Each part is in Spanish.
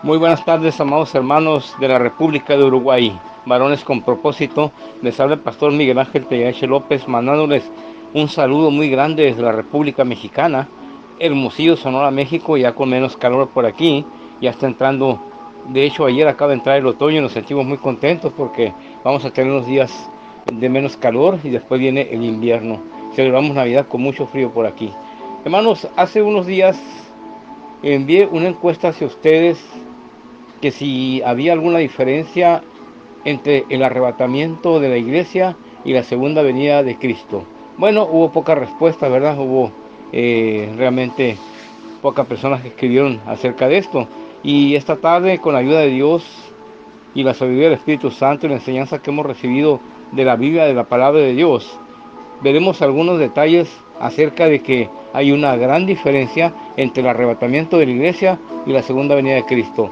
Muy buenas tardes, amados hermanos de la República de Uruguay, varones con propósito. Les habla el pastor Miguel Ángel Tellache López, mandándoles un saludo muy grande desde la República Mexicana, Hermosillo, Sonora, México, ya con menos calor por aquí. Ya está entrando, de hecho ayer acaba de entrar el otoño y nos sentimos muy contentos porque vamos a tener unos días de menos calor y después viene el invierno. Celebramos Navidad con mucho frío por aquí. Hermanos, hace unos días envié una encuesta hacia ustedes que si había alguna diferencia entre el arrebatamiento de la iglesia y la segunda venida de Cristo. Bueno, hubo poca respuesta, ¿verdad? Hubo realmente pocas personas que escribieron acerca de esto. Y esta tarde, con la ayuda de Dios y la sabiduría del Espíritu Santo y la enseñanza que hemos recibido de la Biblia, de la palabra de Dios, veremos algunos detalles acerca de que hay una gran diferencia entre el arrebatamiento de la iglesia y la segunda venida de Cristo.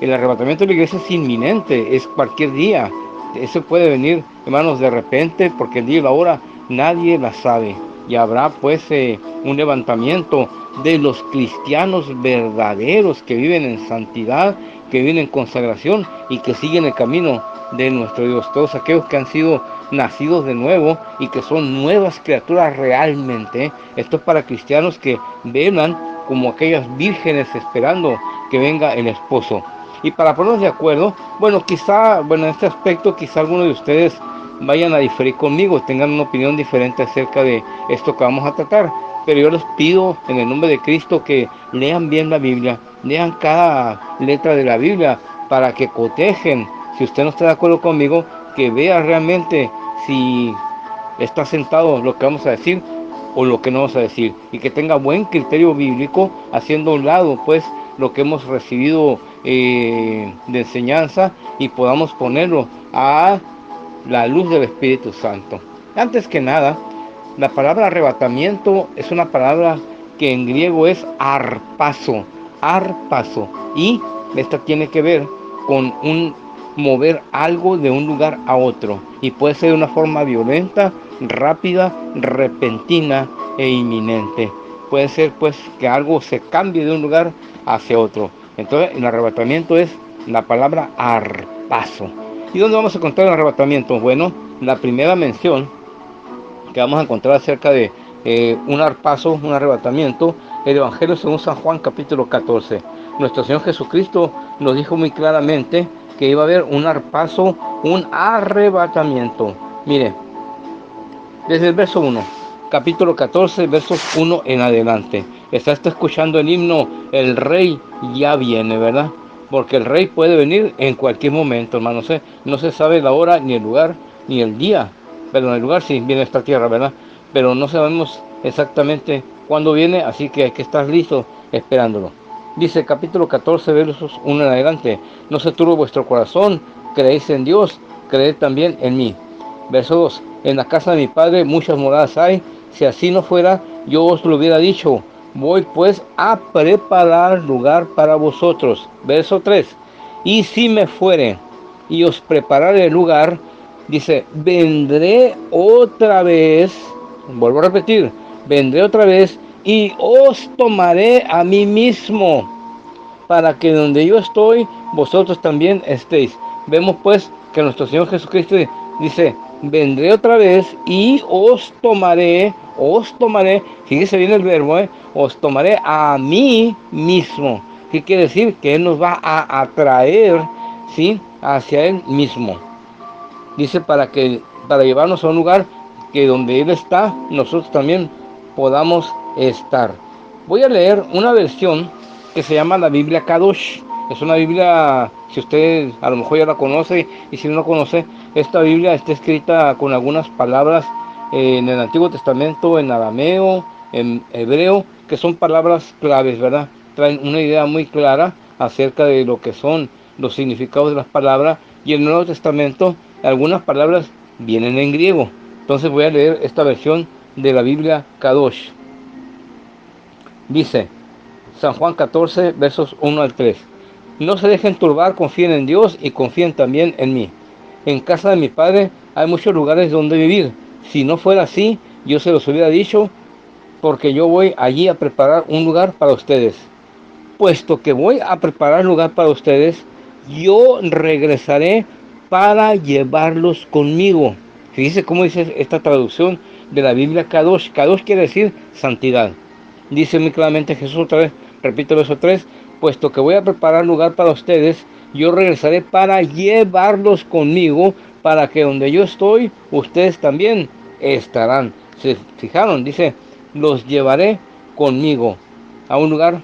El arrebatamiento de la iglesia es inminente, es cualquier día. Eso puede venir, hermanos, de repente, porque el día y la hora nadie la sabe. Y habrá pues un levantamiento de los cristianos verdaderos que viven en santidad, que viven en consagración y que siguen el camino de nuestro Dios. Todos aquellos que han sido nacidos de nuevo y que son nuevas criaturas realmente. Esto es para cristianos que velan como aquellas vírgenes esperando que venga el esposo. Y para ponernos de acuerdo, en este aspecto quizá algunos de ustedes vayan a diferir conmigo, tengan una opinión diferente acerca de esto que vamos a tratar. Pero yo les pido en el nombre de Cristo que lean bien la Biblia, lean cada letra de la Biblia para que cotejen. Si usted no está de acuerdo conmigo, que vea realmente si está sentado lo que vamos a decir o lo que no vamos a decir. Y que tenga buen criterio bíblico, haciendo a un lado pues lo que hemos recibido de enseñanza y podamos ponerlo a la luz del Espíritu Santo. Antes que nada, la palabra arrebatamiento es una palabra que en griego es arpazo, arpazo, y esta tiene que ver con un mover algo de un lugar a otro, y puede ser de una forma violenta, rápida, repentina e inminente. Puede ser pues que algo se cambie de un lugar hacia otro. Entonces el arrebatamiento es la palabra arpazo. ¿Y dónde vamos a encontrar el arrebatamiento? Bueno, la primera mención que vamos a encontrar acerca de un arpazo, un arrebatamiento, el Evangelio según San Juan capítulo 14. Nuestro Señor Jesucristo nos dijo muy claramente que iba a haber un arpazo, un arrebatamiento. Mire, desde el verso 1, capítulo 14, versos 1 en adelante. Está escuchando el himno, el rey ya viene, ¿verdad? Porque el rey puede venir en cualquier momento, hermano. No se sabe la hora, ni el lugar, ni el día. Pero en el lugar sí viene a esta tierra, ¿verdad? Pero no sabemos exactamente cuándo viene, así que hay que estar listos esperándolo. Dice capítulo 14, versos 1 en adelante. No se turbe vuestro corazón, creéis en Dios, creed también en mí. Verso 2. En la casa de mi padre muchas moradas hay. Si así no fuera, yo os lo hubiera dicho. Voy pues a preparar lugar para vosotros. Verso 3. Y si me fuere y os prepararé el lugar, dice, vendré otra vez. Vuelvo a repetir, vendré otra vez y os tomaré a mí mismo, para que donde yo estoy, vosotros también estéis. Vemos pues que nuestro Señor Jesucristo dice, vendré otra vez y os tomaré, fíjese bien el verbo, os tomaré a mí mismo. ¿Qué quiere decir? Que Él nos va a atraer, ¿sí?, hacia Él mismo. Dice para llevarnos a un lugar que donde Él está, nosotros también podamos estar. Voy a leer una versión que se llama la Biblia Kadosh. Es una Biblia, si usted a lo mejor ya la conoce, y si no la conoce, esta Biblia está escrita con algunas palabras en el Antiguo Testamento, en arameo, en hebreo, que son palabras claves, ¿verdad? Traen una idea muy clara acerca de lo que son los significados de las palabras, y en el Nuevo Testamento algunas palabras vienen en griego. Entonces voy a leer esta versión de la Biblia Kadosh. Dice San Juan 14, versos 1 al 3. No se dejen turbar, confíen en Dios y confíen también en mí. En casa de mi padre hay muchos lugares donde vivir. Si no fuera así, yo se los hubiera dicho, porque yo voy allí a preparar un lugar para ustedes. puesto que voy a preparar lugar para ustedes, yo regresaré para llevarlos conmigo. Fíjese cómo dice esta traducción de la Biblia Kadosh. Kadosh quiere decir santidad. Dice muy claramente Jesús otra vez, repito el verso 3, puesto que voy a preparar lugar para ustedes, yo regresaré para llevarlos conmigo, para que donde yo estoy, ustedes también estarán. ¿Se fijaron? Dice, los llevaré conmigo a un lugar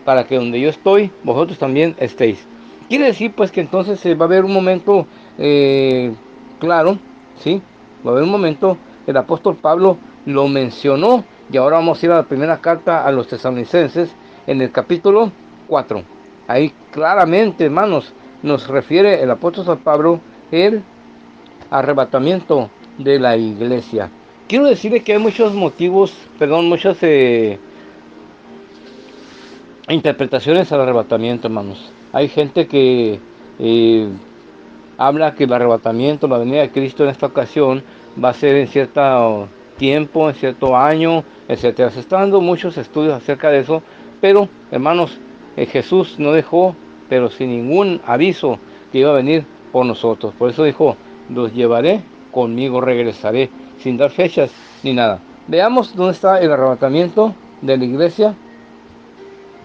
para que donde yo estoy, vosotros también estéis. Quiere decir pues que entonces va a haber un momento claro, ¿sí? Va a haber un momento, el apóstol Pablo lo mencionó, y ahora vamos a ir a la primera carta a los tesalonicenses, en el capítulo 4. Ahí claramente, hermanos, nos refiere el apóstol San Pablo el arrebatamiento de la iglesia. Quiero decirle que hay muchos motivos, muchas interpretaciones al arrebatamiento, hermanos. Hay gente que habla que el arrebatamiento, la venida de Cristo en esta ocasión, va a ser en cierto tiempo, en cierto año, etcétera. Se están dando muchos estudios acerca de eso, pero, hermanos, Jesús no dejó, pero sin ningún aviso, que iba a venir por nosotros. Por eso dijo, los llevaré conmigo, regresaré, sin dar fechas ni nada. Veamos dónde está el arrebatamiento de la iglesia.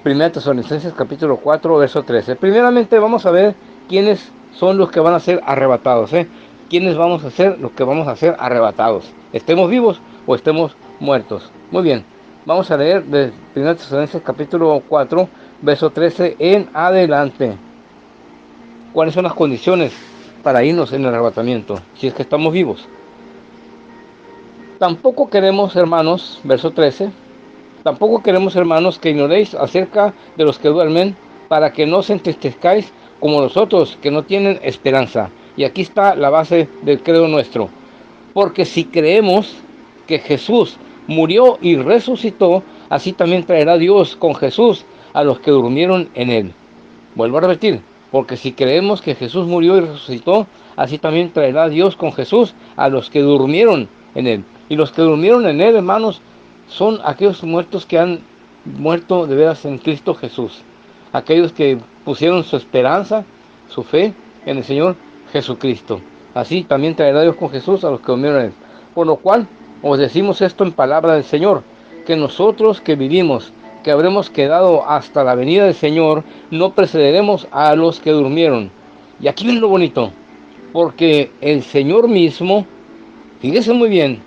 1 Tesalonicenses capítulo 4, verso 13. Primeramente vamos a ver quiénes son los que van a ser arrebatados. ¿Quiénes vamos a ser los que vamos a ser arrebatados? ¿Estemos vivos o estemos muertos? Muy bien, vamos a leer de 1 Tesalonicenses capítulo 4, verso 13 en adelante. ¿Cuáles son las condiciones para irnos en el arrebatamiento, si es que estamos vivos? Tampoco queremos, hermanos, verso 13, tampoco queremos, hermanos, que ignoréis acerca de los que duermen, para que no os entristezcáis como nosotros, que no tienen esperanza. Y aquí está la base del credo nuestro. Porque si creemos que Jesús murió y resucitó, así también traerá Dios con Jesús a los que durmieron en él. Vuelvo a repetir, porque si creemos que Jesús murió y resucitó, así también traerá Dios con Jesús a los que durmieron en él. Y los que durmieron en él, hermanos, son aquellos muertos que han muerto de veras en Cristo Jesús. Aquellos que pusieron su esperanza, su fe en el Señor Jesucristo. Así también traerá Dios con Jesús a los que durmieron en él. Por lo cual, os decimos esto en palabra del Señor, que nosotros que vivimos, que habremos quedado hasta la venida del Señor, no precederemos a los que durmieron. Y aquí viene lo bonito, porque el Señor mismo, fíjese muy bien,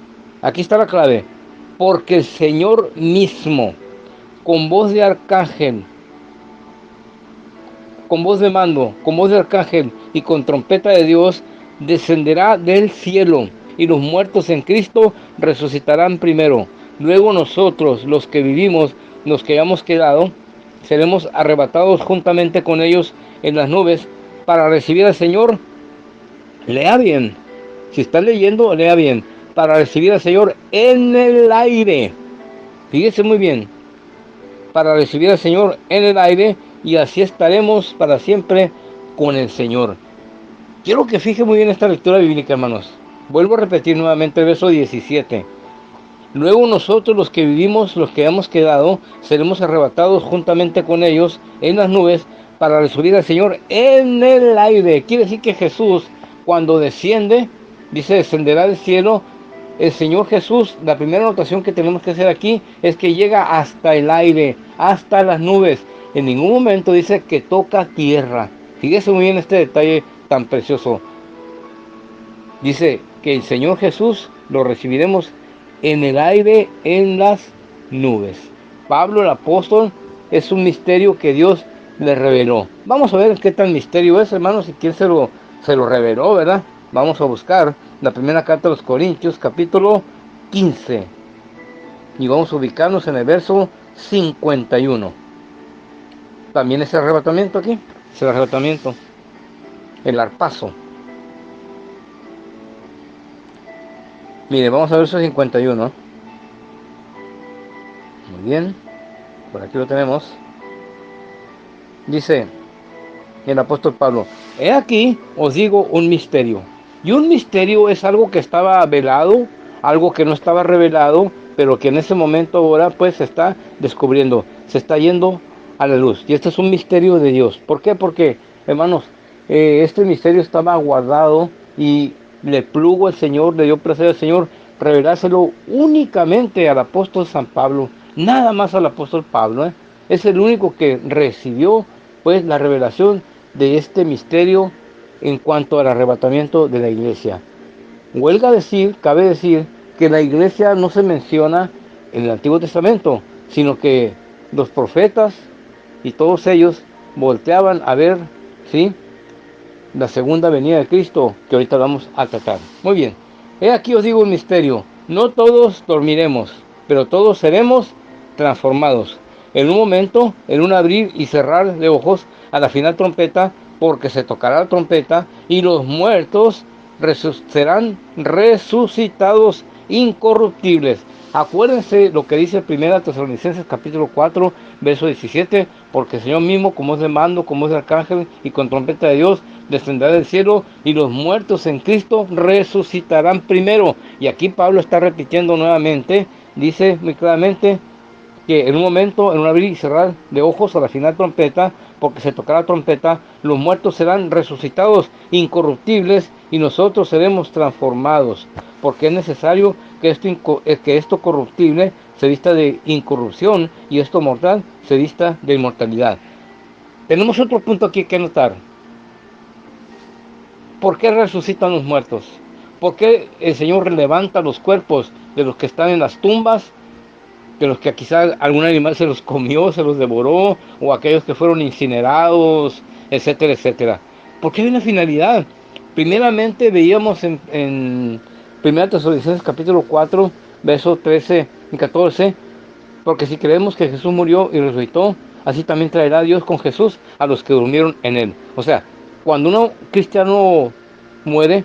aquí está la clave, porque el Señor mismo, con voz de arcángel, con voz de mando, con voz de arcángel y con trompeta de Dios, descenderá del cielo, y los muertos en Cristo resucitarán primero. Luego nosotros, los que vivimos, los que hayamos quedado, seremos arrebatados juntamente con ellos en las nubes para recibir al Señor. Lea bien, si está leyendo, lea bien, para recibir al Señor en el aire. Fíjese muy bien, para recibir al Señor en el aire, y así estaremos para siempre con el Señor. Quiero que fije muy bien esta lectura bíblica, hermanos. Vuelvo a repetir nuevamente el verso 17. Luego nosotros, los que vivimos, los que hemos quedado, seremos arrebatados juntamente con ellos en las nubes para recibir al Señor en el aire. Quiere decir que Jesús, cuando desciende, dice descenderá del cielo. El Señor Jesús, la primera anotación que tenemos que hacer aquí es que llega hasta el aire, hasta las nubes. En ningún momento dice que toca tierra. Fíjese muy bien este detalle tan precioso. Dice que el Señor Jesús lo recibiremos en el aire, en las nubes. Pablo el apóstol, es un misterio que Dios le reveló. Vamos a ver qué tal misterio es, hermanos, y quién se lo reveló, ¿verdad? Vamos a buscar la primera carta a los Corintios, capítulo 15. Y vamos a ubicarnos en el verso 51. También es el arrebatamiento aquí. Es el arrebatamiento. El arpazo. Mire, vamos a ver verso 51. Muy bien. Por aquí lo tenemos. Dice el apóstol Pablo: he aquí os digo un misterio. Y un misterio es algo que estaba velado, algo que no estaba revelado, pero que en ese momento ahora pues se está descubriendo, se está yendo a la luz. Y este es un misterio de Dios. ¿Por qué? Porque, hermanos, este misterio estaba guardado y le plugo al Señor, le dio placer al Señor revelárselo únicamente al apóstol San Pablo, nada más al apóstol Pablo. Es el único que recibió pues la revelación de este misterio en cuanto al arrebatamiento de la iglesia. Huelga decir, cabe decir, que la iglesia no se menciona en el Antiguo Testamento, sino que los profetas y todos ellos volteaban a ver, ¿sí?, la segunda venida de Cristo, que ahorita vamos a tratar. Muy bien, he aquí os digo un misterio: no todos dormiremos, pero todos seremos transformados. En un momento, en un abrir y cerrar de ojos, a la final trompeta, porque se tocará la trompeta, y los muertos serán resucitados incorruptibles. Acuérdense lo que dice 1 Tesalonicenses capítulo 4, verso 17, porque el Señor mismo, como es de mando, como es de arcángel, y con trompeta de Dios, descenderá del cielo, y los muertos en Cristo resucitarán primero. Y aquí Pablo está repitiendo nuevamente, dice muy claramente, que en un momento, en un abrir y cerrar de ojos a la final trompeta, porque se tocará la trompeta, los muertos serán resucitados incorruptibles y nosotros seremos transformados, porque es necesario que esto corruptible se vista de incorrupción y esto mortal se vista de inmortalidad. Tenemos otro punto aquí que notar. ¿Por qué resucitan los muertos? ¿Por qué el Señor levanta los cuerpos de los que están en las tumbas, de los que quizá algún animal se los comió, se los devoró, o aquellos que fueron incinerados, etcétera, etcétera? Porque hay una finalidad. Primeramente veíamos en 1 Tesalonicenses capítulo 4, versos 13 y 14, porque si creemos que Jesús murió y resucitó, así también traerá Dios con Jesús a los que durmieron en él. O sea, cuando un cristiano muere,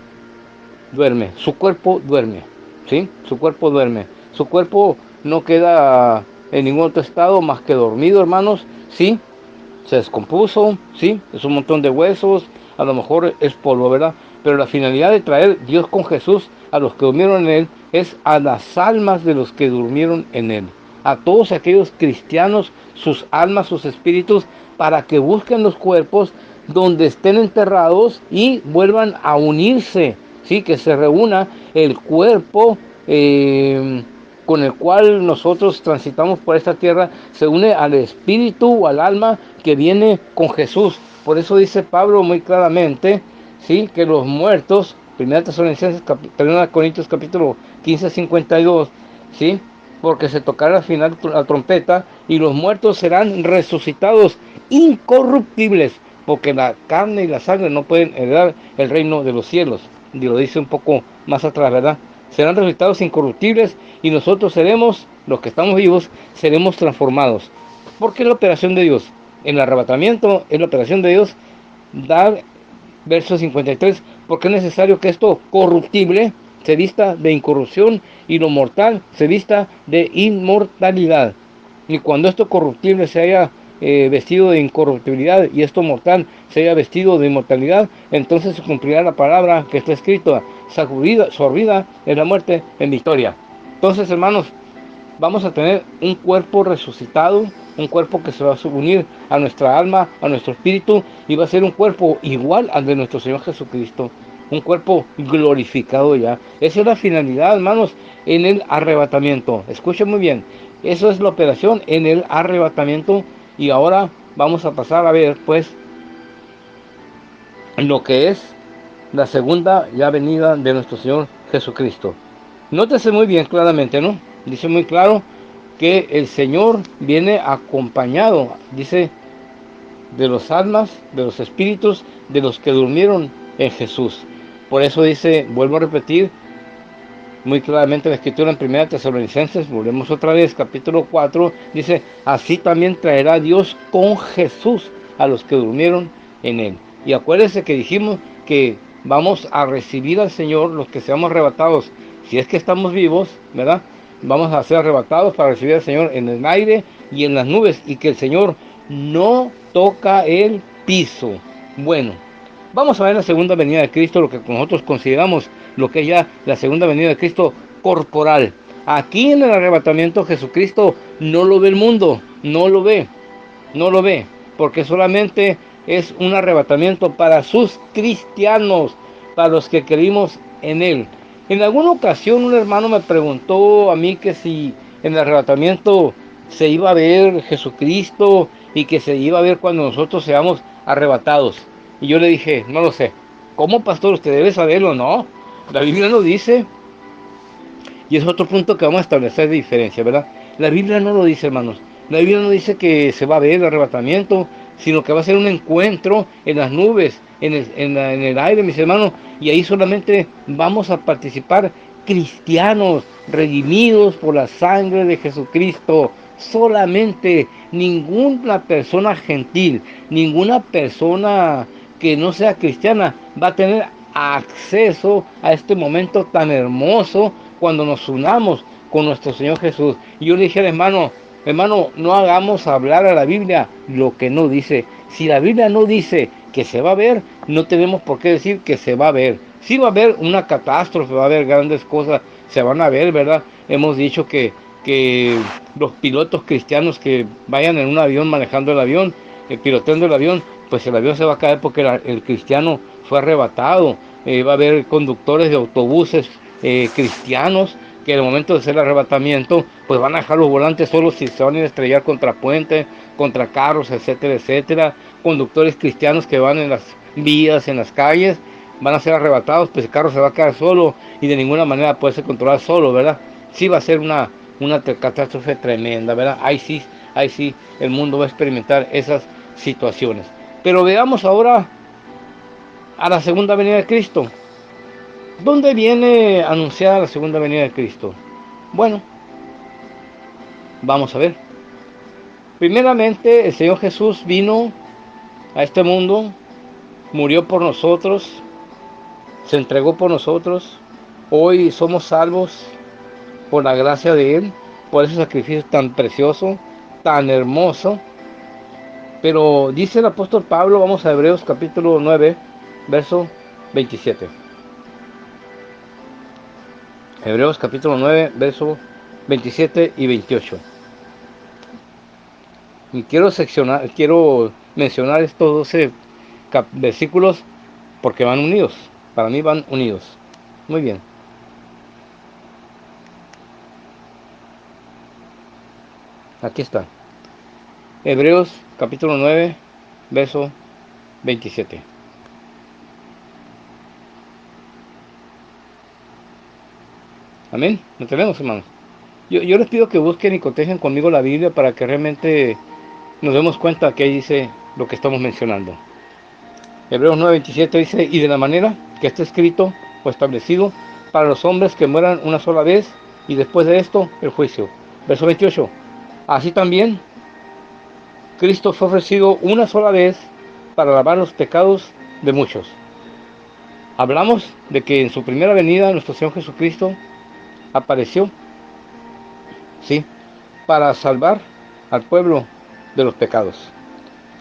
duerme, su cuerpo duerme, ¿sí? Su cuerpo duerme. Su cuerpo no queda en ningún otro estado más que dormido, hermanos. Sí, se descompuso, sí, es un montón de huesos, a lo mejor es polvo, ¿verdad? Pero la finalidad de traer Dios con Jesús a los que durmieron en él es a las almas de los que durmieron en él, a todos aquellos cristianos, sus almas, sus espíritus, para que busquen los cuerpos donde estén enterrados y vuelvan a unirse, ¿sí? Que se reúna el cuerpo con el cual nosotros transitamos por esta tierra, se une al espíritu o al alma que viene con Jesús. Por eso dice Pablo muy claramente, ¿sí?, que los muertos, 1 Corintios capítulo 15, 52, ¿sí?, porque se tocará al final la trompeta y los muertos serán resucitados incorruptibles, porque la carne y la sangre no pueden heredar el reino de los cielos. Y lo dice un poco más atrás, ¿verdad? Serán resucitados incorruptibles y nosotros seremos, los que estamos vivos, seremos transformados. ¿Por qué la operación de Dios? En el arrebatamiento es la operación de Dios, dar, verso 53, porque es necesario que esto corruptible se vista de incorrupción y lo mortal se vista de inmortalidad. Y cuando esto corruptible se haya vestido de incorruptibilidad y esto mortal se haya vestido de inmortalidad, entonces se cumplirá la palabra que está escrita: sorbida es la muerte en victoria. Entonces, hermanos, vamos a tener un cuerpo resucitado, un cuerpo que se va a unir a nuestra alma, a nuestro espíritu, y va a ser un cuerpo igual al de nuestro Señor Jesucristo, un cuerpo glorificado ya. Esa es la finalidad, hermanos, en el arrebatamiento. Escuchen muy bien, eso es la operación en el arrebatamiento. Y ahora vamos a pasar a ver, pues, lo que es la segunda ya venida de nuestro Señor Jesucristo. Nótese muy bien claramente, ¿no? Dice muy claro que el Señor viene acompañado, dice, de los almas, de los espíritus, de los que durmieron en Jesús. Por eso dice, vuelvo a repetir, muy claramente la escritura en 1 Tesalonicenses, volvemos otra vez, capítulo 4, dice: así también traerá Dios con Jesús a los que durmieron en él. Y acuérdense que dijimos que vamos a recibir al Señor los que seamos arrebatados, si es que estamos vivos, ¿verdad? Vamos a ser arrebatados para recibir al Señor en el aire y en las nubes, y que el Señor no toca el piso. Bueno, vamos a ver la segunda venida de Cristo, lo que nosotros consideramos lo que es ya la segunda venida de Cristo corporal. Aquí en el arrebatamiento Jesucristo no lo ve el mundo, no lo ve. no lo ve, porque solamente es un arrebatamiento para sus cristianos, para los que creímos en Él. En alguna ocasión un hermano me preguntó a mí que si en el arrebatamiento se iba a ver Jesucristo y que se iba a ver cuando nosotros seamos arrebatados. Y yo le dije, no lo sé. ¿Cómo, pastor? Usted debe saberlo, ¿no? La Biblia lo dice. Y es otro punto que vamos a establecer de diferencia, ¿verdad? La Biblia no lo dice, hermanos. La Biblia no dice que se va a ver el arrebatamiento, sino que va a ser un encuentro en las nubes, en el aire, mis hermanos. Y ahí solamente vamos a participar cristianos, redimidos por la sangre de Jesucristo. Solamente ninguna persona gentil, ninguna persona que no sea cristiana va a tener acceso a este momento tan hermoso cuando nos unamos con nuestro Señor Jesús. Y yo le dije al hermano, hermano, no hagamos hablar a la Biblia lo que no dice. Si la Biblia no dice que se va a ver, no tenemos por qué decir que se va a ver. Sí va a haber una catástrofe, va a haber grandes cosas, se van a ver, ¿verdad? Hemos dicho que los pilotos cristianos que vayan en un avión manejando el avión, piloteando el avión, pues el avión se va a caer porque el cristiano fue arrebatado. Va a haber conductores de autobuses cristianos que en el momento de hacer el arrebatamiento, pues van a dejar los volantes solos y se van a ir a estrellar contra puentes, contra carros, etcétera, etcétera. Conductores cristianos que van en las vías, en las calles, van a ser arrebatados, pues el carro se va a quedar solo y de ninguna manera puede ser controlado solo, ¿verdad? Sí va a ser una catástrofe tremenda, ¿verdad? Ahí sí, el mundo va a experimentar esas situaciones. Pero veamos ahora a la segunda venida de Cristo. ¿Dónde viene anunciada la segunda venida de Cristo? Bueno, vamos a ver. Primeramente, el Señor Jesús vino a este mundo, murió por nosotros, se entregó por nosotros. Hoy somos salvos por la gracia de Él, por ese sacrificio tan precioso, tan hermoso. Pero dice el apóstol Pablo, vamos a Hebreos capítulo 9, verso 27. Hebreos capítulo 9, verso 27 y 28. Y quiero mencionar estos 12 versículos porque van unidos. Para mí van unidos. Muy bien. Aquí está. Hebreos capítulo 9, verso 27. Amén. ¿Lo tenemos, hermanos? Yo les pido que busquen y cotejen conmigo la Biblia para que realmente nos demos cuenta que ahí dice lo que estamos mencionando. Hebreos 9:27 dice, y de la manera que está escrito o establecido para los hombres que mueran una sola vez y después de esto el juicio. Verso 28. Así también Cristo fue ofrecido una sola vez para lavar los pecados de muchos. Hablamos de que en su primera venida nuestro Señor Jesucristo apareció, sí, para salvar al pueblo de los pecados.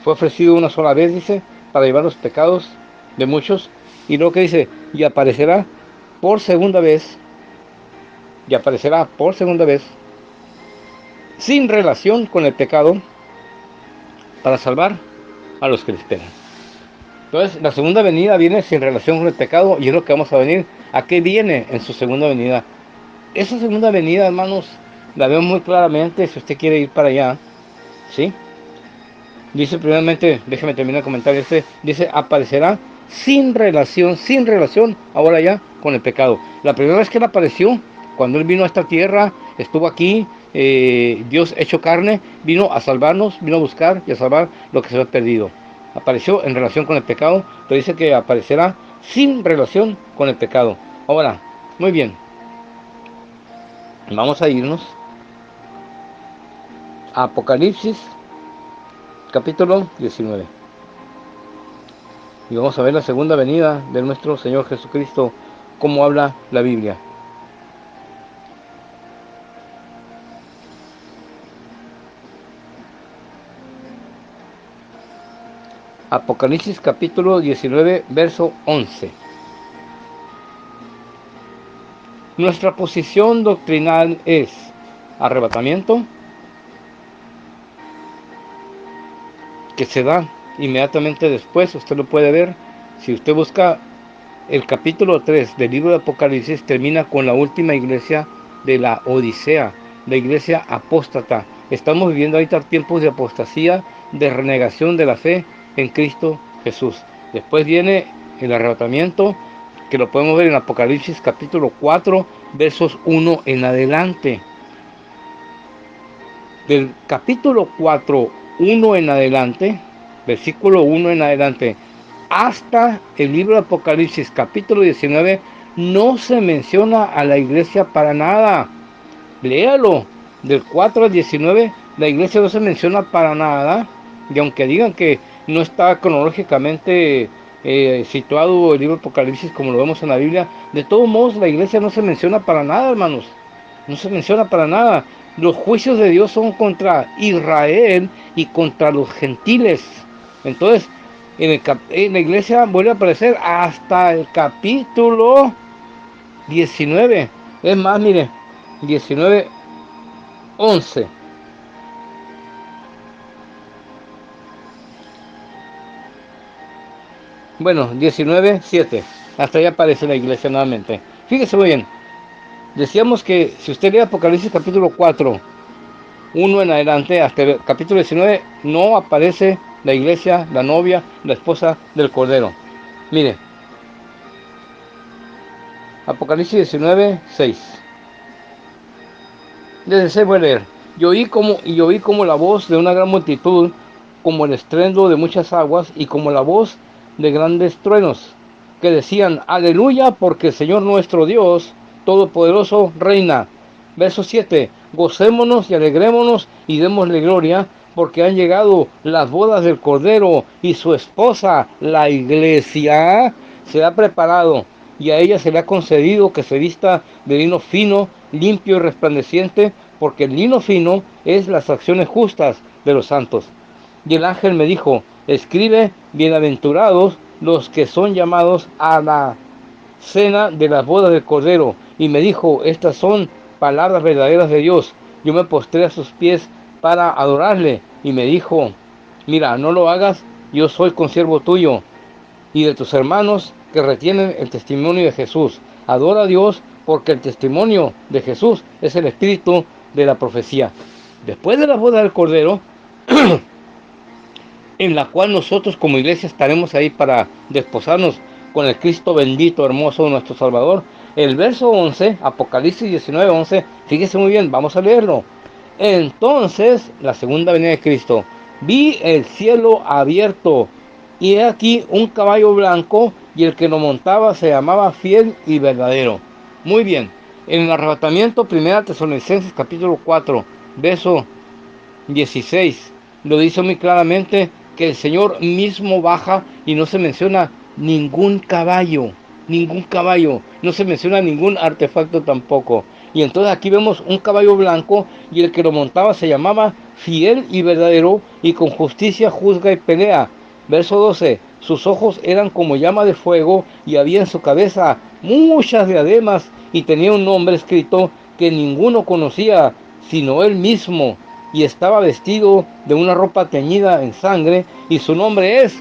Fue ofrecido una sola vez, dice, para llevar los pecados de muchos. Y luego que dice, y aparecerá por segunda vez, y aparecerá por segunda vez, sin relación con el pecado, para salvar a los que le esperan. Entonces, la segunda venida viene sin relación con el pecado, y es lo que vamos a venir. ¿A qué viene en su segunda venida? Esa segunda venida, hermanos, la veo muy claramente si usted quiere ir para allá, ¿sí? Dice primeramente, déjeme terminar el comentario, dice, aparecerá sin relación ahora ya con el pecado. La primera vez que él apareció, cuando él vino a esta tierra, estuvo aquí, Dios hecho carne, vino a salvarnos, vino a buscar y a salvar lo que se había perdido. Apareció en relación con el pecado, pero dice que aparecerá sin relación con el pecado. Ahora, muy bien, vamos a irnos a Apocalipsis capítulo 19. Y vamos a ver la segunda venida de nuestro Señor Jesucristo, como habla la Biblia. Apocalipsis capítulo 19, verso 11. Nuestra posición doctrinal es arrebatamiento, que se da inmediatamente después. Usted lo puede ver. Si usted busca el capítulo 3 del libro de Apocalipsis, termina con la última iglesia de la Odisea, la iglesia apóstata. Estamos viviendo ahorita tiempos de apostasía, de renegación de la fe en Cristo Jesús. Después viene el arrebatamiento, que lo podemos ver en Apocalipsis capítulo 4, versos 1 en adelante. Del capítulo 4, 1 en adelante, versículo 1 en adelante, hasta el libro de Apocalipsis capítulo 19, no se menciona a la iglesia para nada. Léalo, del 4 al 19, la iglesia no se menciona para nada, y aunque digan que no está cronológicamente situado el libro de Apocalipsis como lo vemos en la Biblia, de todos modos la iglesia no se menciona para nada, hermanos, no se menciona para nada. Los juicios de Dios son contra Israel y contra los gentiles. Entonces, en la iglesia vuelve a aparecer hasta el capítulo 19. Es más, mire, 19, 11. Bueno, 19, 7. Hasta ahí aparece la iglesia nuevamente. Fíjese muy bien. Decíamos que si usted lee Apocalipsis capítulo 4, 1 en adelante, hasta el capítulo 19, no aparece la iglesia, la novia, la esposa del Cordero. Mire, Apocalipsis 19, 6. Desde ese voy a leer. Y oí como la voz de una gran multitud, como el estruendo de muchas aguas, y como la voz de grandes truenos, que decían, aleluya, porque el Señor nuestro Dios Todopoderoso reina. Verso 7, gocémonos y alegrémonos y démosle gloria, porque han llegado las bodas del Cordero, y su esposa, la iglesia, se ha preparado, y a ella se le ha concedido que se vista de lino fino, limpio y resplandeciente, porque el lino fino es las acciones justas de los santos. Y el ángel me dijo, escribe, bienaventurados los que son llamados a la cena de las bodas del Cordero. Y me dijo, estas son palabras verdaderas de Dios. Yo me postré a sus pies para adorarle, y me dijo, mira, no lo hagas, yo soy consiervo tuyo y de tus hermanos que retienen el testimonio de Jesús. Adora a Dios, porque el testimonio de Jesús es el espíritu de la profecía. Después de la boda del Cordero, en la cual nosotros como iglesia estaremos ahí para desposarnos con el Cristo bendito, hermoso, nuestro Salvador. El verso 11, Apocalipsis 19, 11, fíjese muy bien, vamos a leerlo. Entonces, la segunda venida de Cristo, vi el cielo abierto, y he aquí un caballo blanco, y el que lo montaba se llamaba Fiel y Verdadero. Muy bien, en el arrebatamiento, 1 Tesalonicenses capítulo 4, verso 16, lo dice muy claramente que el Señor mismo baja, y no se menciona ningún caballo, no se menciona ningún artefacto tampoco. Y entonces aquí vemos un caballo blanco, y el que lo montaba se llamaba Fiel y Verdadero, y con justicia juzga y pelea. Verso 12, sus ojos eran como llama de fuego, y había en su cabeza muchas diademas, y tenía un nombre escrito que ninguno conocía, sino él mismo, y estaba vestido de una ropa teñida en sangre, y su nombre es,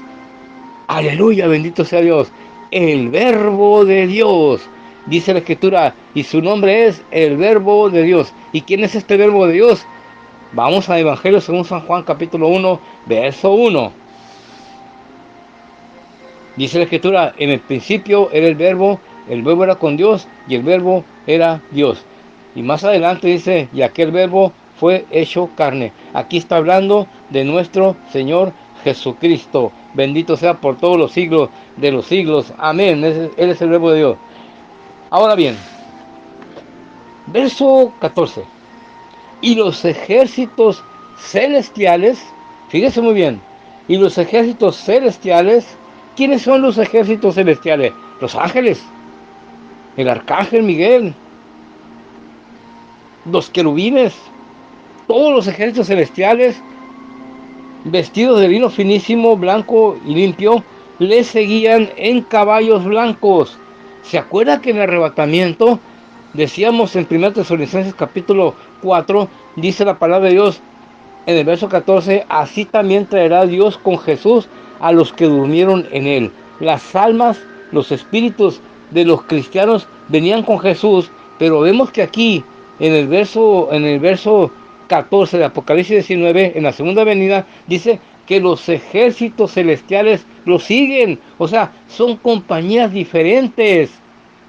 aleluya, bendito sea Dios, el Verbo de Dios. Dice la Escritura, y su nombre es el Verbo de Dios. ¿Y quién es este Verbo de Dios? Vamos al Evangelio según San Juan capítulo 1, verso 1. Dice la Escritura, en el principio era el Verbo era con Dios, y el Verbo era Dios. Y más adelante dice, y aquel Verbo fue hecho carne. Aquí está hablando de nuestro Señor Jesucristo. Bendito sea por todos los siglos de los siglos. Amén. Él es el Verbo de Dios. Ahora bien, verso 14. Y los ejércitos celestiales, fíjese muy bien, y los ejércitos celestiales, ¿quiénes son los ejércitos celestiales? Los ángeles, el arcángel Miguel, los querubines, todos los ejércitos celestiales, vestidos de lino finísimo, blanco y limpio, le seguían en caballos blancos. ¿Se acuerda que en el arrebatamiento, decíamos en 1 Tesalonicenses capítulo 4, dice la palabra de Dios, En el verso 14, así también traerá Dios con Jesús a los que durmieron en él. Las almas, los espíritus de los cristianos venían con Jesús, pero vemos que aquí, en el verso 14 de Apocalipsis 19, en la segunda venida, dice que los ejércitos celestiales lo siguen. O sea, son compañías diferentes.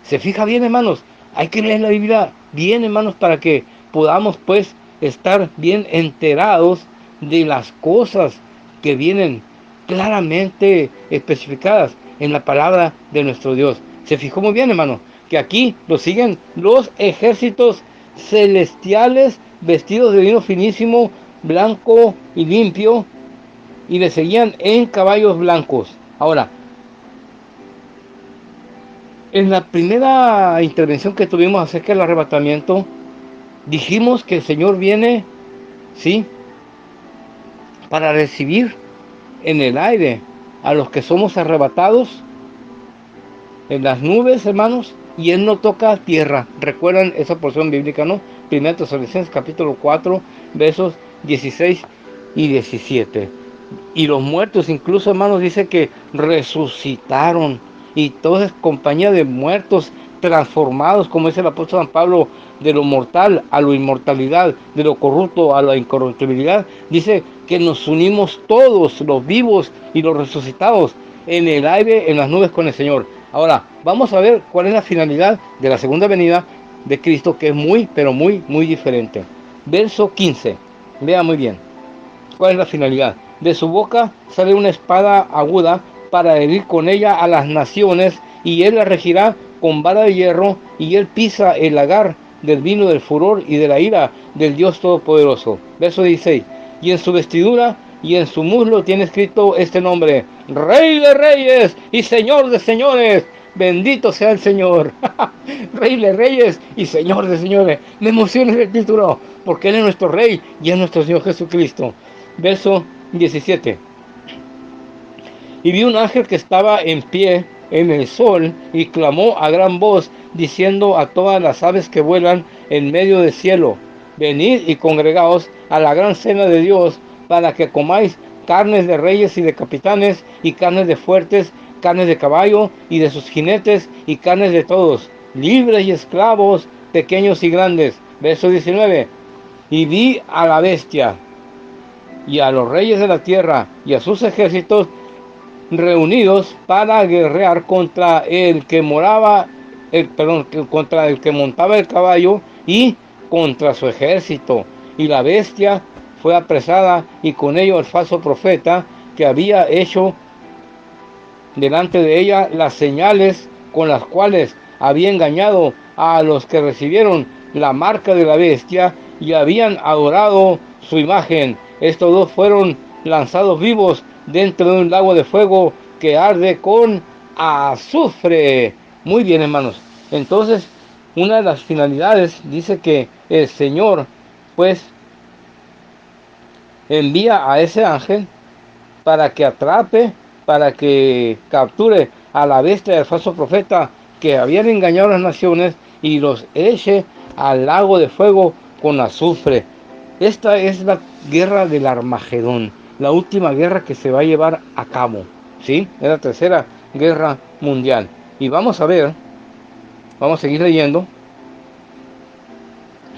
¿Se fija bien, hermanos? Hay que leer la Biblia bien, hermanos, para que podamos, pues, estar bien enterados de las cosas que vienen claramente especificadas en la palabra de nuestro Dios. Se fijó muy bien, hermano, que aquí lo siguen los ejércitos celestiales vestidos de lino finísimo, blanco y limpio, y le seguían en caballos blancos. Ahora, en la primera intervención que tuvimos acerca del arrebatamiento, dijimos que el Señor viene, ¿sí?, para recibir en el aire a los que somos arrebatados en las nubes, hermanos, y Él no toca tierra. ¿Recuerdan esa porción bíblica, no? 1 Tesalonicenses capítulo 4, versos 16 y 17. Y los muertos, incluso, hermanos, dice que resucitaron, y toda es compañía de muertos transformados, como dice el apóstol San Pablo, de lo mortal a la inmortalidad, de lo corrupto a la incorruptibilidad. Dice que nos unimos todos, los vivos y los resucitados, en el aire, en las nubes con el Señor. Ahora, vamos a ver cuál es la finalidad de la segunda venida de Cristo, que es muy, pero muy, muy diferente. Verso 15, vea muy bien. ¿Cuál es la finalidad? De su boca sale una espada aguda para herir con ella a las naciones, y Él la regirá con vara de hierro, y Él pisa el lagar del vino del furor y de la ira del Dios Todopoderoso. Verso 16. Y en su vestidura y en su muslo tiene escrito este nombre: Rey de Reyes y Señor de Señores. Bendito sea el Señor. Rey de Reyes y Señor de Señores. Me emociona el título, porque Él es nuestro Rey y es nuestro Señor Jesucristo. Verso 17. Y vi un ángel que estaba en pie en el sol, y clamó a gran voz, diciendo a todas las aves que vuelan en medio del cielo: venid y congregaos a la gran cena de Dios, para que comáis carnes de reyes y de capitanes, y carnes de fuertes, carnes de caballo y de sus jinetes, y carnes de todos, libres y esclavos, pequeños y grandes. Verso 19. Y vi a la bestia y a los reyes de la tierra y a sus ejércitos reunidos para guerrear contra el que contra el que montaba el caballo y contra su ejército. Y la bestia fue apresada, y con ello el falso profeta, que había hecho delante de ella las señales con las cuales había engañado a los que recibieron la marca de la bestia y habían adorado su imagen. Estos dos fueron lanzados vivos dentro de un lago de fuego que arde con azufre. Muy bien, hermanos. Entonces, una de las finalidades dice que el Señor, pues, envía a ese ángel para que atrape, para que capture a la bestia del falso profeta que habían engañado a las naciones, y los eche al lago de fuego con azufre. Esta es la guerra del Armagedón, la última guerra que se va a llevar a cabo, ¿sí? Es la tercera guerra mundial. Y vamos a ver, vamos a seguir leyendo.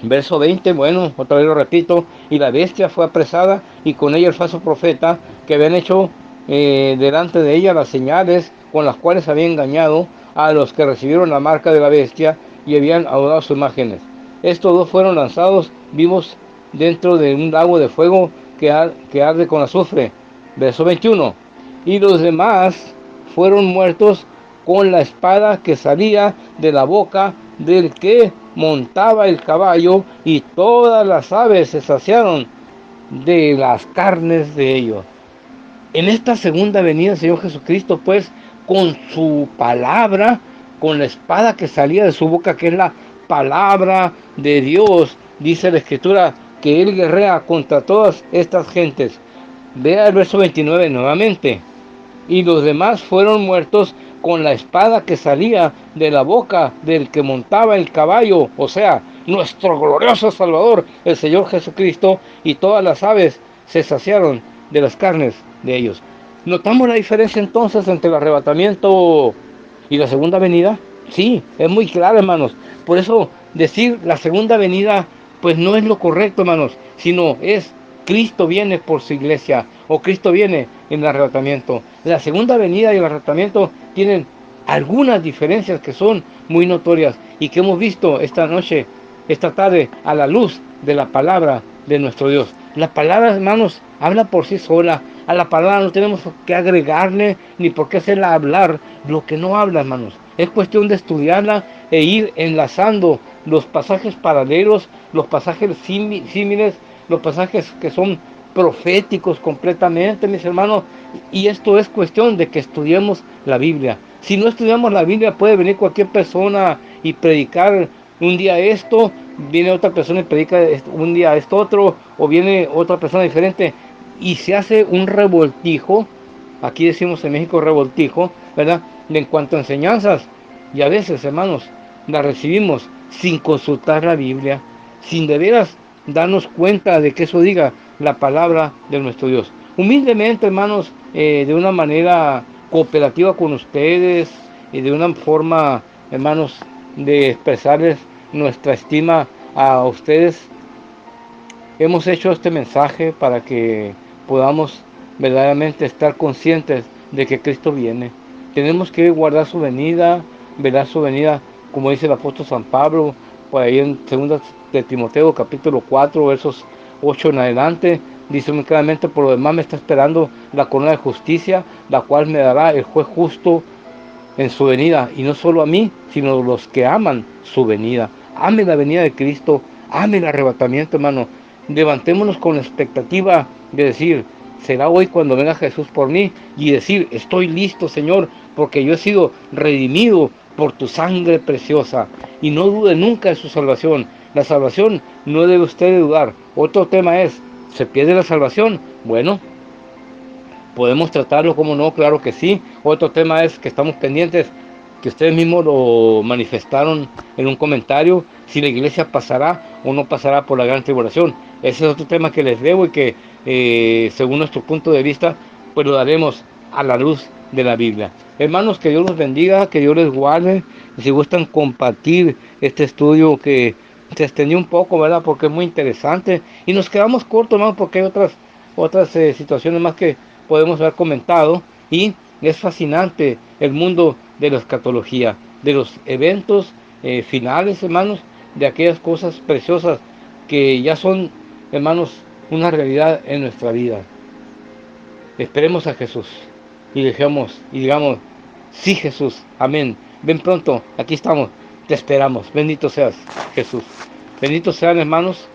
Verso 20, bueno, otra vez lo repito: y la bestia fue apresada, y con ella el falso profeta, que habían hecho delante de ella las señales con las cuales había engañado a los que recibieron la marca de la bestia y habían adorado sus imágenes. Estos dos fueron lanzados vivos dentro de un lago de fuego que arde con azufre. Verso 21. Y los demás fueron muertos con la espada que salía de la boca del que montaba el caballo, y todas las aves se saciaron de las carnes de ellos. En esta segunda venida del Señor Jesucristo, pues, con su palabra, con la espada que salía de su boca, que es la palabra de Dios, dice la Escritura que Él guerrea contra todas estas gentes. Vea el verso 29 nuevamente. Y los demás fueron muertos con la espada que salía de la boca del que montaba el caballo, o sea, nuestro glorioso Salvador, el Señor Jesucristo, y todas las aves se saciaron de las carnes de ellos. ¿Notamos la diferencia entonces entre el arrebatamiento y la segunda venida? Sí, es muy claro, hermanos. Por eso decir la segunda venida, pues no es lo correcto, hermanos, sino es Cristo viene por su iglesia, o Cristo viene en el arrebatamiento. La segunda venida y el arrebatamiento tienen algunas diferencias que son muy notorias y que hemos visto esta noche, esta tarde, a la luz de la palabra de nuestro Dios. La palabra, hermanos, habla por sí sola. A la palabra no tenemos que agregarle ni por qué hacerla hablar lo que no habla, hermanos. Es cuestión de estudiarla e ir enlazando los pasajes paralelos, los pasajes símiles, los pasajes que son proféticos completamente, mis hermanos. Y esto es cuestión de que estudiemos la Biblia. Si no estudiamos la Biblia, puede venir cualquier persona y predicar un día esto, viene otra persona y predica un día esto otro, o viene otra persona diferente y se hace un revoltijo. Aquí decimos en México revoltijo, ¿verdad? En cuanto a enseñanzas, y a veces, hermanos, las recibimos sin consultar la Biblia, sin de veras darnos cuenta de que eso diga la palabra de nuestro Dios. Humildemente, hermanos, de una manera cooperativa con ustedes y de una forma, hermanos, de expresarles nuestra estima a ustedes, hemos hecho este mensaje para que podamos verdaderamente estar conscientes de que Cristo viene. Tenemos que guardar su venida, velar su venida, como dice el apóstol San Pablo, por ahí en 2 de Timoteo, capítulo 4, versos 8 en adelante. Dice muy claramente: por lo demás me está esperando la corona de justicia, la cual me dará el juez justo en su venida, y no solo a mí, sino a los que aman su venida. Ame la venida de Cristo, ame el arrebatamiento, hermano. Levantémonos con la expectativa de decir: será hoy cuando venga Jesús por mí, y decir: estoy listo, Señor, porque yo he sido redimido por tu sangre preciosa. Y no dude nunca de su salvación. La salvación no debe usted dudar. Otro tema es: ¿se pierde la salvación? Bueno, podemos tratarlo, como no, claro que sí. Otro tema es que estamos pendientes, que ustedes mismos lo manifestaron en un comentario, si la iglesia pasará o no pasará por la gran tribulación. Ese es otro tema que les debo y que, según nuestro punto de vista, pues lo daremos a la luz de la Biblia. Hermanos, que Dios los bendiga, que Dios les guarde. Y si gustan compartir este estudio que se extendió un poco, ¿verdad? Porque es muy interesante. Y nos quedamos cortos, hermanos, porque hay otras situaciones más que podemos haber comentado. Y es fascinante el mundo de la escatología, de los eventos finales, hermanos, de aquellas cosas preciosas que ya son, hermanos, una realidad en nuestra vida. Esperemos a Jesús y digamos: sí, Jesús, amén, ven pronto, aquí estamos, te esperamos. Bendito seas, Jesús. Benditos sean, hermanos.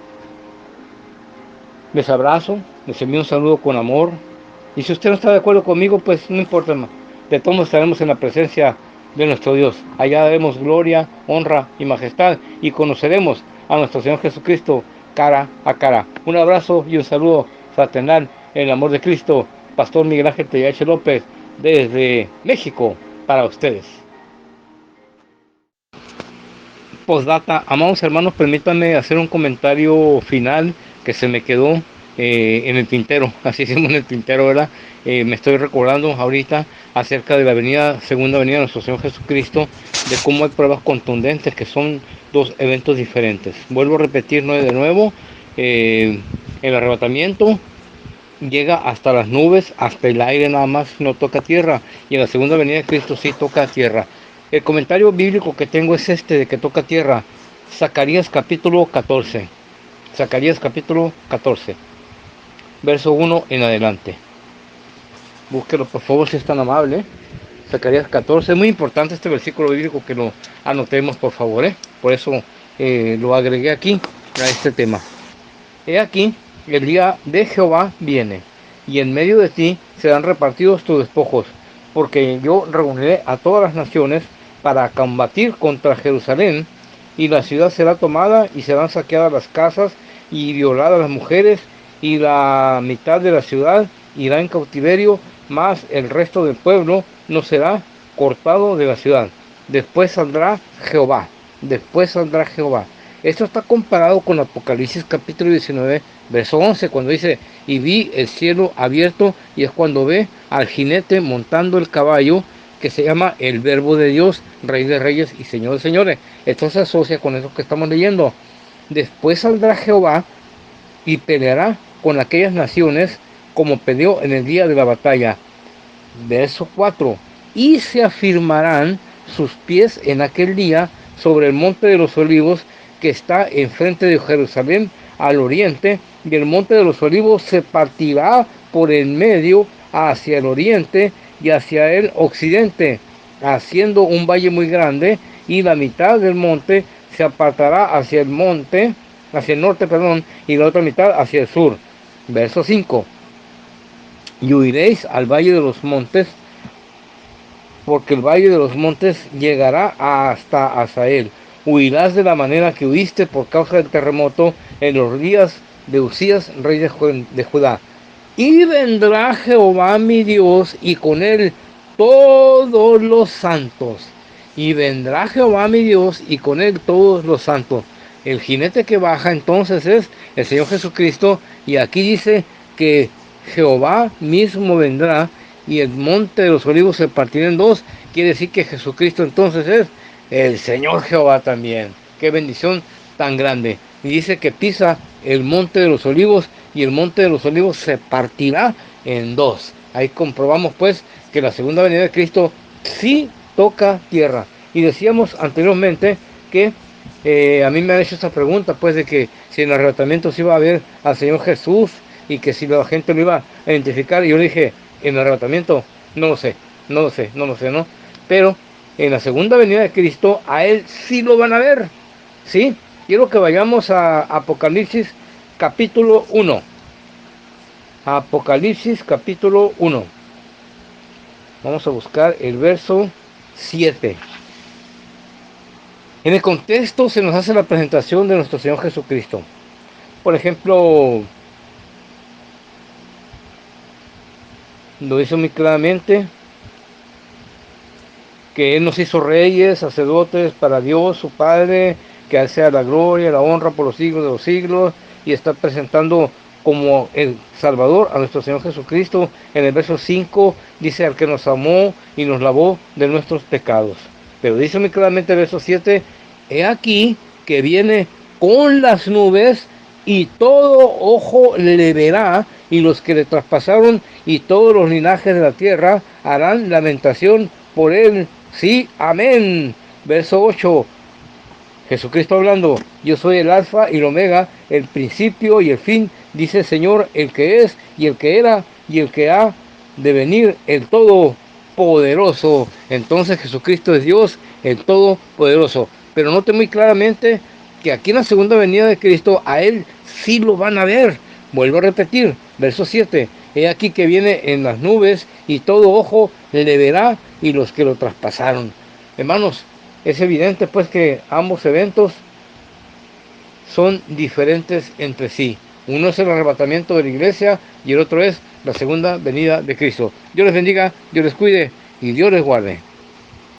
Les abrazo, les envío un saludo con amor. Y si usted no está de acuerdo conmigo, pues no importa, hermano. De todos modos estaremos en la presencia de nuestro Dios. Allá daremos gloria, honra y majestad, y conoceremos a nuestro Señor Jesucristo cara a cara. Un abrazo y un saludo fraternal en el amor de Cristo. Pastor Miguel Ángel Tellache López, desde México, para ustedes. Postdata, amados hermanos, permítanme hacer un comentario final que se me quedó en el tintero, así decimos, en el tintero, ¿verdad? Me estoy recordando ahorita acerca de la segunda venida de nuestro Señor Jesucristo, de cómo hay pruebas contundentes que son dos eventos diferentes. Vuelvo a repetir de nuevo, el arrebatamiento llega hasta las nubes, hasta el aire nada más, no toca tierra, y en la segunda venida de Cristo sí toca tierra. El comentario bíblico que tengo es este, de que toca tierra: Zacarías capítulo 14, Zacarías capítulo 14, verso 1 en adelante. Búsquelo por favor si es tan amable. Zacarías 14, es muy importante este versículo bíblico, que lo anotemos por favor, por eso lo agregué aquí a este tema. He aquí, el día de Jehová viene, y en medio de ti serán repartidos tus despojos, porque yo reuniré a todas las naciones para combatir contra Jerusalén, y la ciudad será tomada, y serán saqueadas las casas, y violadas las mujeres, y la mitad de la ciudad irá en cautiverio, mas el resto del pueblo no será cortado de la ciudad. Después saldrá Jehová, Esto está comparado con Apocalipsis capítulo 19, verso 11, cuando dice, y vi el cielo abierto, y es cuando ve al jinete montando el caballo, que se llama el Verbo de Dios, Rey de Reyes y Señor de Señores. Esto se asocia con eso que estamos leyendo. Después saldrá Jehová y peleará con aquellas naciones como peleó en el día de la batalla. Verso 4. Y se afirmarán sus pies en aquel día sobre el monte de los olivos que está enfrente de Jerusalén al oriente, y el monte de los olivos se partirá por el medio hacia el oriente y hacia el occidente, haciendo un valle muy grande, y la mitad del monte se apartará hacia el norte, y la otra mitad hacia el sur. Verso 5. Y huiréis al valle de los montes, porque el valle de los montes llegará hasta Hazael. Huirás de la manera que huiste por causa del terremoto en los días de Usías, rey de Judá. Y vendrá Jehová mi Dios, y con él todos los santos. Y vendrá Jehová mi Dios, y con él todos los santos. El jinete que baja entonces es el Señor Jesucristo, y aquí dice que Jehová mismo vendrá, y el monte de los olivos se partirá en dos. Quiere decir que Jesucristo entonces es el Señor Jehová también. Qué bendición tan grande. Y dice que pisa el monte de los olivos, y el monte de los olivos se partirá en dos. Ahí comprobamos pues que la segunda venida de Cristo sí toca tierra. Y decíamos anteriormente que a mí me han hecho esta pregunta, pues, de que si en el arrebatamiento se iba a ver al Señor Jesús, y que si la gente lo iba a identificar. Y yo le dije, en el arrebatamiento, no lo sé, ¿no? Pero en la segunda venida de Cristo, a Él sí lo van a ver, ¿sí? Quiero que vayamos a Apocalipsis capítulo 1. Apocalipsis capítulo 1. Vamos a buscar el verso 7. En el contexto se nos hace la presentación de nuestro Señor Jesucristo. Por ejemplo, lo dice muy claramente que Él nos hizo reyes, sacerdotes para Dios, su Padre, que a Él sea la gloria, la honra por los siglos de los siglos, y está presentando como el Salvador a nuestro Señor Jesucristo. En el verso 5 dice al que nos amó y nos lavó de nuestros pecados. Pero dice muy claramente el verso 7, he aquí que viene con las nubes, y todo ojo le verá, y los que le traspasaron y todos los linajes de la tierra harán lamentación por él. Sí, amén. Verso 8. Jesucristo hablando, yo soy el alfa y el omega, el principio y el fin, dice el Señor, el que es y el que era y el que ha de venir, el todopoderoso. Entonces Jesucristo es Dios, el todopoderoso. Pero note muy claramente que aquí en la segunda venida de Cristo a Él sí lo van a ver. Vuelvo a repetir, verso 7. He aquí que viene en las nubes, y todo ojo le verá, y los que lo traspasaron. Hermanos, es evidente pues que ambos eventos son diferentes entre sí. Uno es el arrebatamiento de la iglesia, y el otro es la segunda venida de Cristo. Dios les bendiga, Dios les cuide y Dios les guarde.